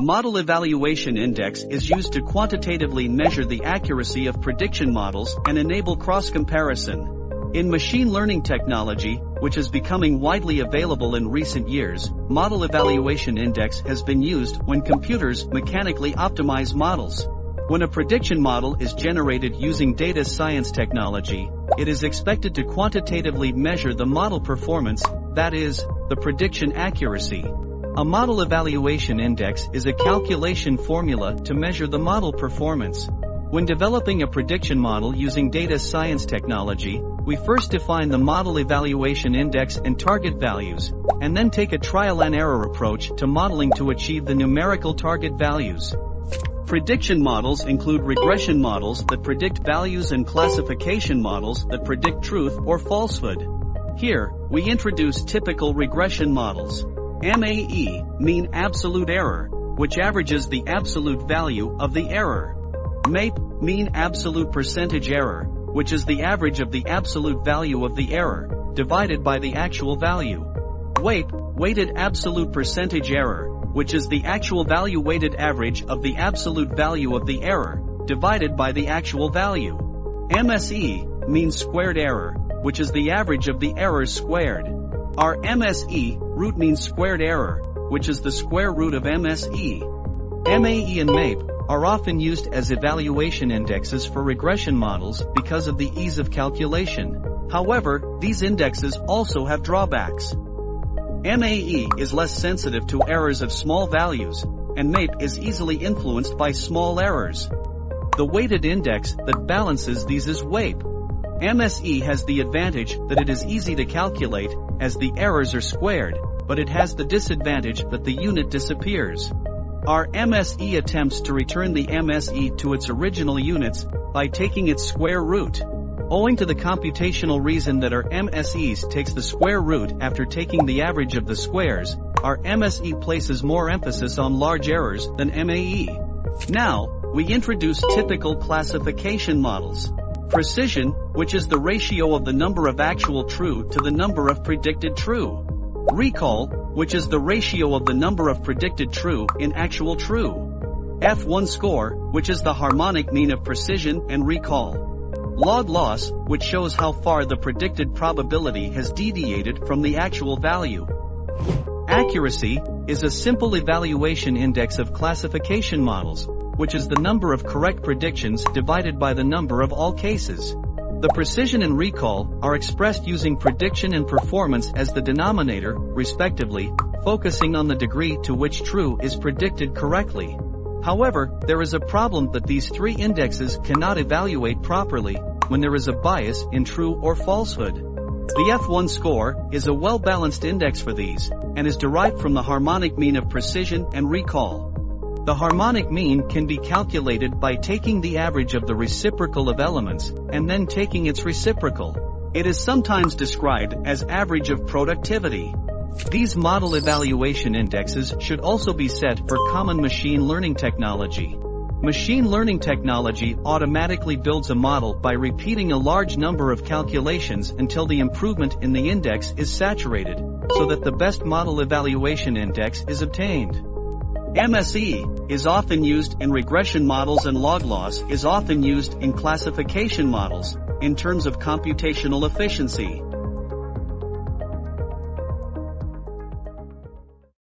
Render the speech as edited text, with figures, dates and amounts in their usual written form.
Model Evaluation Index is used to quantitatively measure the accuracy of prediction models and enable cross-comparison. In machine learning technology, which is becoming widely available in recent years, Model Evaluation Index has been used when computers mechanically optimize models. When a prediction model is generated using data science technology, it is expected to quantitatively measure the model performance, that is, the prediction accuracy. A model evaluation index is a calculation formula to measure the model performance. When developing a prediction model using data science technology, we first define the model evaluation index and target values, and then take a trial and error approach to modeling to achieve the numerical target values. Prediction models include regression models that predict values and classification models that predict truth or falsehood. Here, we introduce typical regression models. MAE, mean absolute error, which averages the absolute value of the error. MAPE, mean absolute percentage error, which is the average of the absolute value of the error, divided by the actual value. WAPE, weighted absolute percentage error, which is the actual value weighted average of the absolute value of the error, divided by the actual value. MSE, mean squared error, which is the average of the errors squared. Our MSE, root mean squared error, which is the square root of MSE. MAE and MAPE are often used as evaluation indexes for regression models because of the ease of calculation. However, these indexes also have drawbacks. MAE is less sensitive to errors of small values, and MAPE is easily influenced by small errors. The weighted index that balances these is WAPE. MSE has the advantage that it is easy to calculate, as the errors are squared, but it has the disadvantage that the unit disappears. Our MSE attempts to return the MSE to its original units by taking its square root. Owing to the computational reason that our MSEs takes the square root after taking the average of the squares, our MSE places more emphasis on large errors than MAE. Now, we introduce typical classification models. Precision, which is the ratio of the number of actual true to the number of predicted true. Recall, which is the ratio of the number of predicted true in actual true. F1 score, which is the harmonic mean of precision and recall. Log loss, which shows how far the predicted probability has deviated from the actual value. Accuracy is a simple evaluation index of classification models, which is the number of correct predictions divided by the number of all cases. The precision and recall are expressed using prediction and performance as the denominator, respectively, focusing on the degree to which true is predicted correctly. However, there is a problem that these three indexes cannot evaluate properly when there is a bias in true or falsehood. The F1 score is a well-balanced index for these, and is derived from the harmonic mean of precision and recall. The harmonic mean can be calculated by taking the average of the reciprocal of elements, and then taking its reciprocal. It is sometimes described as average of productivity. These model evaluation indexes should also be set for common machine learning technology. Machine learning technology automatically builds a model by repeating a large number of calculations until the improvement in the index is saturated, so that the best model evaluation index is obtained. MSE is often used in regression models and log loss is often used in classification models, in terms of computational efficiency.